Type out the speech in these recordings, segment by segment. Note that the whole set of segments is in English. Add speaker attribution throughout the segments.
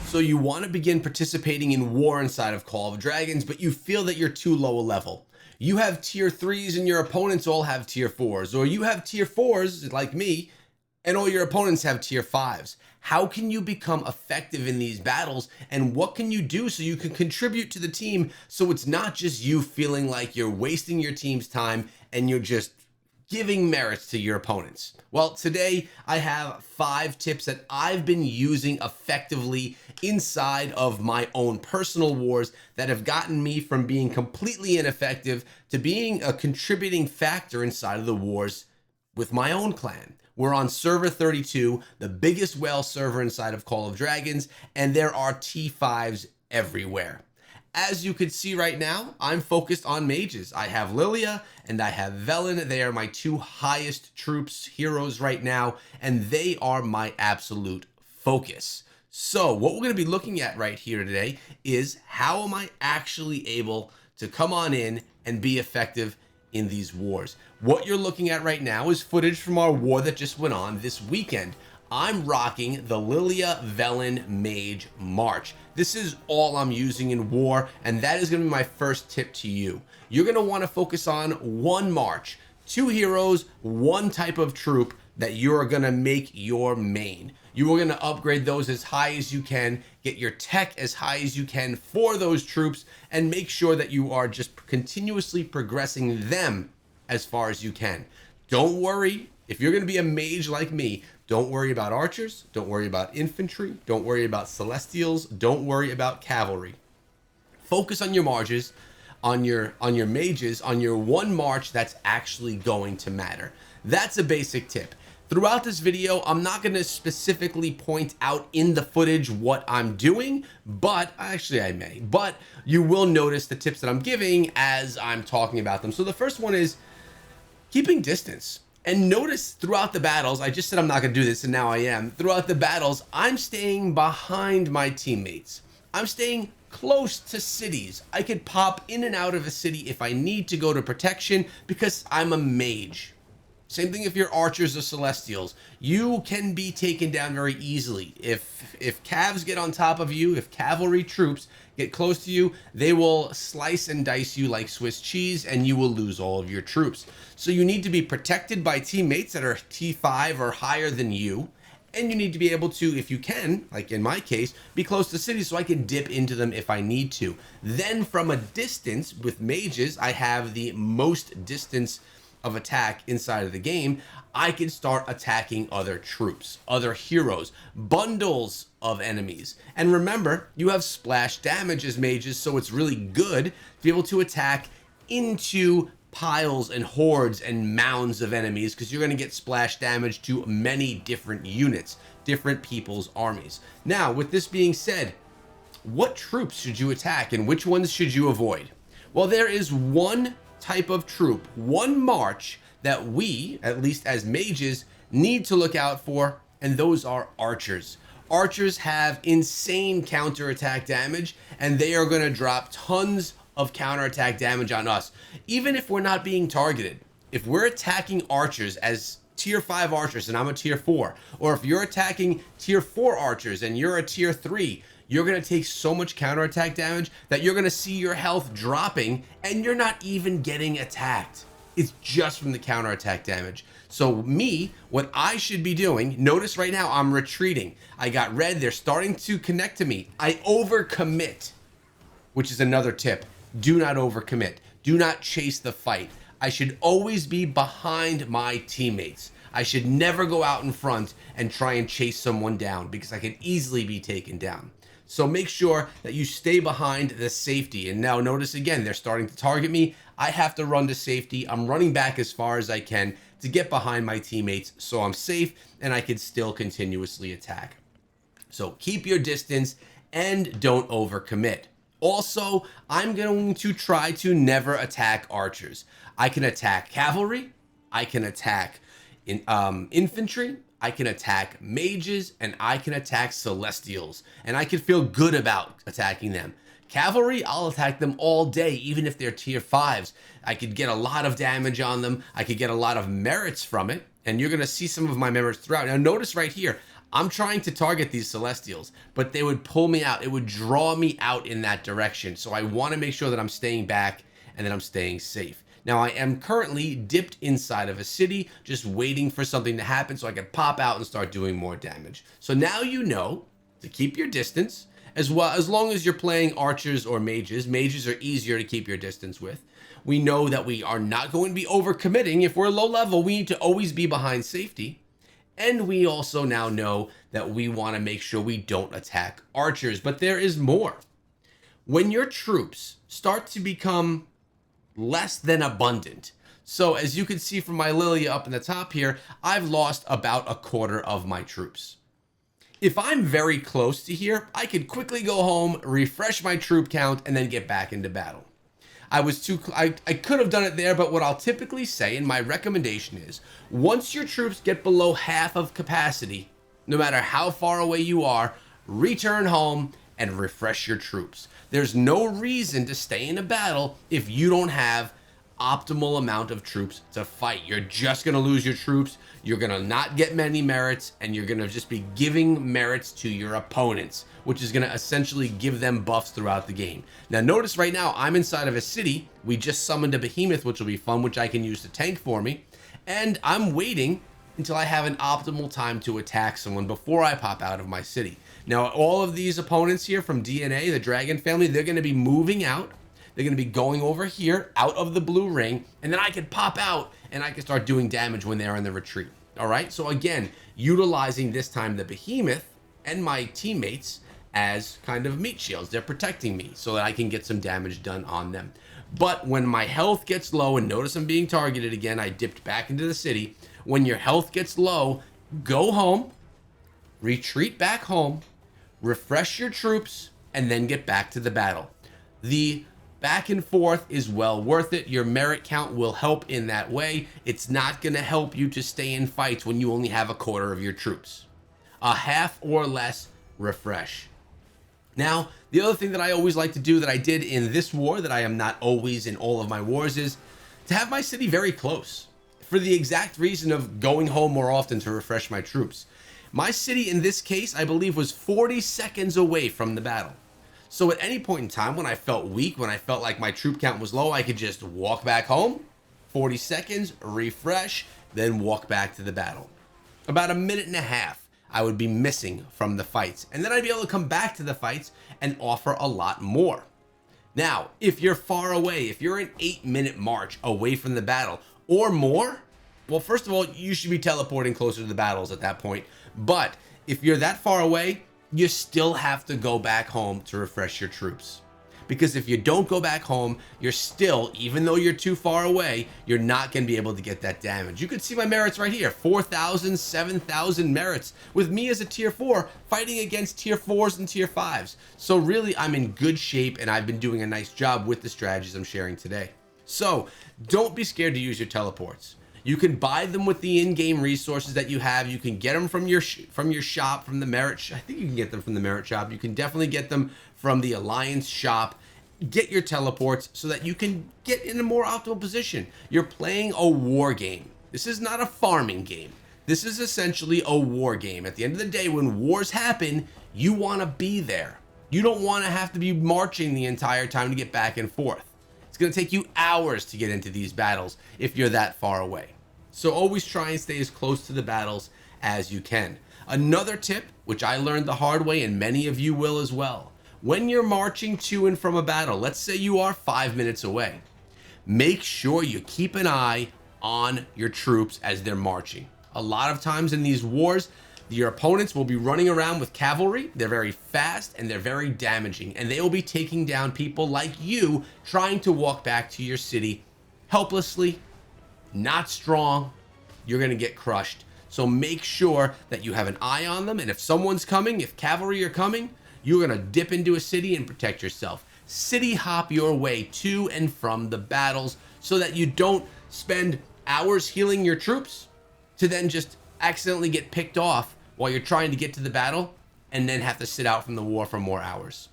Speaker 1: So you want to begin participating in war inside of Call of Dragons, but you feel that you're too low a level. You have tier 3s and your opponents all have tier 4s, or you have tier 4s like me and all your opponents have tier 5s. How can you become effective in these battles, and what can you do so you can contribute to the team so it's not just you feeling like you're wasting your team's time and you're just giving merits to your opponents? Well, today I have 5 tips that I've been using effectively inside of my own personal wars that have gotten me from being completely ineffective to being a contributing factor inside of the wars with my own clan. We're on server 32, the biggest whale server inside of Call of Dragons, and there are T5s everywhere. As you can see right now, I'm focused on mages. I have Lilia and I have Velen. They are my 2 highest troops heroes right now, and they are my absolute focus. So what we're going to be looking at right here today is how am I actually able to come on in and be effective in these wars. What you're looking at right now is footage from our war that just went on this weekend. I'm rocking the Lilia Velen Mage March. This is all I'm using in war, and that is going to be my first tip to you. You're going to want to focus on one March, 2 heroes, 1 type of troop that you're going to make your main. You are going to upgrade those as high as you can, get your tech as high as you can for those troops, and make sure that you are just continuously progressing them as far as you can. Don't worry, if you're going to be a mage like me, don't worry about archers, don't worry about infantry, don't worry about celestials, don't worry about cavalry. Focus on your marches, on your mages, on your one march that's actually going to matter. That's a basic tip. Throughout this video, I'm not going to specifically point out in the footage what I'm doing, but actually I may, but you will notice the tips that I'm giving as I'm talking about them. So the first one is keeping distance. And notice throughout the battles, I just said I'm not going to do this, and now I am. Throughout the battles, I'm staying behind my teammates. I'm staying close to cities. I could pop in and out of a city if I need to go to protection because I'm a mage. Same thing if you're archers or celestials. You can be taken down very easily. If cavs get on top of you, if cavalry troops get close to you, they will slice and dice you like Swiss cheese and you will lose all of your troops. So you need to be protected by teammates that are T5 or higher than you. And you need to be able to, if you can, like in my case, be close to cities so I can dip into them if I need to. Then from a distance with mages, I have the most distance of attack inside of the game. I can start attacking other troops, other heroes, bundles of enemies. And remember, you have splash damage as mages, so it's really good to be able to attack into piles and hordes and mounds of enemies because you're going to get splash damage to many different units, different people's armies. Now, with this being said, what troops should you attack and which ones should you avoid? Well, there is one type of troop, one march that we, at least as mages, need to look out for, and those are archers. Archers have insane counterattack damage, and they are going to drop tons of counterattack damage on us, even if we're not being targeted. If we're attacking archers as tier 5 archers and I'm a tier 4, or if you're attacking tier 4 archers and you're a tier 3, you're going to take so much counterattack damage that you're going to see your health dropping and you're not even getting attacked. It's just from the counterattack damage. So me, what I should be doing, notice right now I'm retreating. I got red, they're starting to connect to me. I overcommit, which is another tip. Do not overcommit. Do not chase the fight. I should always be behind my teammates. I should never go out in front and try and chase someone down because I can easily be taken down. So make sure that you stay behind the safety. And now notice again, they're starting to target me. I have to run to safety. I'm running back as far as I can to get behind my teammates so I'm safe and I can still continuously attack. So keep your distance and don't overcommit. Also, I'm going to try to never attack archers. I can attack cavalry, I can attack infantry, I can attack mages, and I can attack celestials. And I can feel good about attacking them. Cavalry, I'll attack them all day, even if they're tier 5s. I could get a lot of damage on them. I could get a lot of merits from it. And you're going to see some of my merits throughout. Now notice right here, I'm trying to target these Celestials, but they would pull me out. It would draw me out in that direction. So I want to make sure that I'm staying back and that I'm staying safe. Now, I am currently dipped inside of a city, just waiting for something to happen so I can pop out and start doing more damage. So now you know to keep your distance, as well as long as you're playing archers or mages. Mages are easier to keep your distance with. We know that we are not going to be overcommitting. If we're low level, we need to always be behind safety. And we also now know that we want to make sure we don't attack archers. But there is more. When your troops start to become less than abundant. So as you can see from my Lilia up in the top here, I've lost about a quarter of my troops. If I'm very close to here, I could quickly go home, refresh my troop count, and then get back into battle. I could have done it there, but what I'll typically say, and my recommendation is, once your troops get below half of capacity, no matter how far away you are, return home and refresh your troops. There's no reason to stay in a battle if you don't have optimal amount of troops to fight. You're just going to lose your troops. You're going to not get many merits, and you're going to just be giving merits to your opponents, which is going to essentially give them buffs throughout the game. Now, notice right now, I'm inside of a city. We just summoned a behemoth, which will be fun, which I can use to tank for me. And I'm waiting until I have an optimal time to attack someone before I pop out of my city. Now, all of these opponents here from DNA, the Dragon family, they're going to be moving out. They're going to be going over here out of the blue ring, and then I can pop out and I can start doing damage when they're in the retreat. All right. So again, utilizing this time the behemoth and my teammates as kind of meat shields. They're protecting me so that I can get some damage done on them. But when my health gets low, and notice I'm being targeted again, I dipped back into the city. When your health gets low, go home, retreat back home, refresh your troops, and then get back to the battle. The back and forth is well worth it. Your merit count will help in that way. It's not going to help you to stay in fights when you only have a quarter of your troops. A half or less refresh. Now, the other thing that I always like to do that I did in this war that I am not always in all of my wars is to have my city very close for the exact reason of going home more often to refresh my troops. My city in this case, I believe, was 40 seconds away from the battle. So at any point in time when I felt weak, when I felt like my troop count was low, I could just walk back home, 40 seconds, refresh, then walk back to the battle. About a minute and a half I would be missing from the fights, and then I'd be able to come back to the fights and offer a lot more. Now, if you're far away, if you're an 8-minute march away from the battle or more, well, first of all, you should be teleporting closer to the battles at that point. But if you're that far away, you still have to go back home to refresh your troops. Because if you don't go back home, you're still, even though you're too far away, you're not going to be able to get that damage. You can see my merits right here, 4,000, 7,000 merits, with me as a tier 4 fighting against tier 4s and tier 5s. So really, I'm in good shape, and I've been doing a nice job with the strategies I'm sharing today. So don't be scared to use your teleports. You can buy them with the in-game resources that you have. You can get them from your shop, from the merit. I think you can get them from the merit shop. You can definitely get them from the Alliance shop. Get your teleports so that you can get in a more optimal position. You're playing a war game. This is not a farming game. This is essentially a war game. At the end of the day, when wars happen, you want to be there. You don't want to have to be marching the entire time to get back and forth. It's going to take you hours to get into these battles if you're that far away. So always try and stay as close to the battles as you can. Another tip, which I learned the hard way, and many of you will as well. When you're marching to and from a battle, let's say you are 5 minutes away, make sure you keep an eye on your troops as they're marching. A lot of times in these wars, your opponents will be running around with cavalry. They're very fast and they're very damaging, and they will be taking down people like you trying to walk back to your city helplessly, not strong. You're going to get crushed. So make sure that you have an eye on them, and if someone's coming, if cavalry are coming, you're going to dip into a city and protect yourself. City hop your way to and from the battles so that you don't spend hours healing your troops to then just accidentally get picked off while you're trying to get to the battle and then have to sit out from the war for more hours.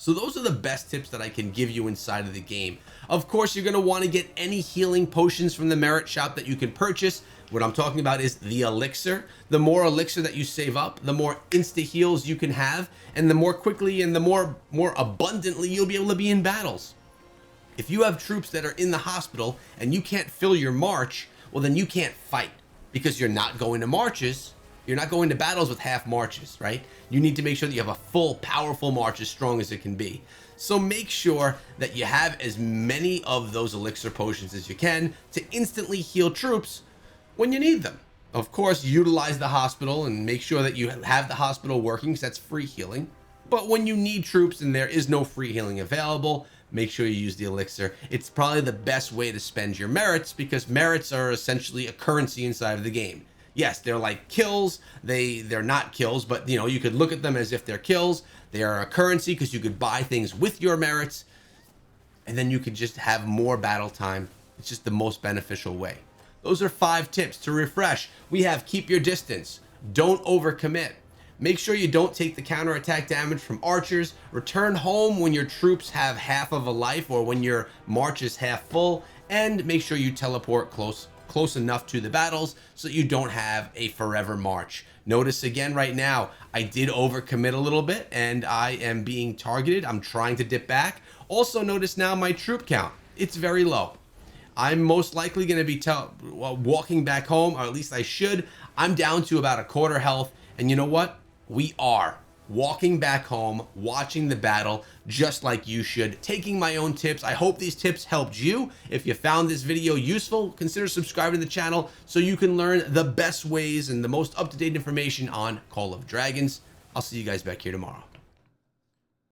Speaker 1: So those are the best tips that I can give you inside of the game. Of course, you're going to want to get any healing potions from the merit shop that you can purchase. What I'm talking about is the elixir. The more elixir that you save up, the more insta heals you can have, and the more quickly and the more abundantly you'll be able to be in battles. If you have troops that are in the hospital and you can't fill your march, well, then you can't fight because you're not going to marches. You're not going to battles with half marches, right? You need to make sure that you have a full, powerful march as strong as it can be. So make sure that you have as many of those elixir potions as you can to instantly heal troops when you need them. Of course, utilize the hospital and make sure that you have the hospital working, because that's free healing. But when you need troops and there is no free healing available, make sure you use the elixir. It's probably the best way to spend your merits, because merits are essentially a currency inside of the game. Yes, they're like kills. They're not kills, but you know, you could look at them as if they're kills. They are a currency because you could buy things with your merits, and then you could just have more battle time. It's just the most beneficial way. Those are 5 tips to refresh. We have keep your distance, don't overcommit, make sure you don't take the counterattack damage from archers, return home when your troops have half of a life or when your march is half full, and make sure you teleport close enough to the battles so that you don't have a forever march. Notice again right now, I did overcommit a little bit and I am being targeted. I'm trying to dip back. Also notice now my troop count, it's very low. I'm most likely going to be walking back home, or at least I should. I'm down to about a quarter health, and you know what? We are walking back home, watching the battle just like you should, taking my own tips. I hope these tips helped you. If you found this video useful, consider subscribing to the channel so you can learn the best ways and the most up-to-date information on Call of Dragons. I'll see you guys back here tomorrow.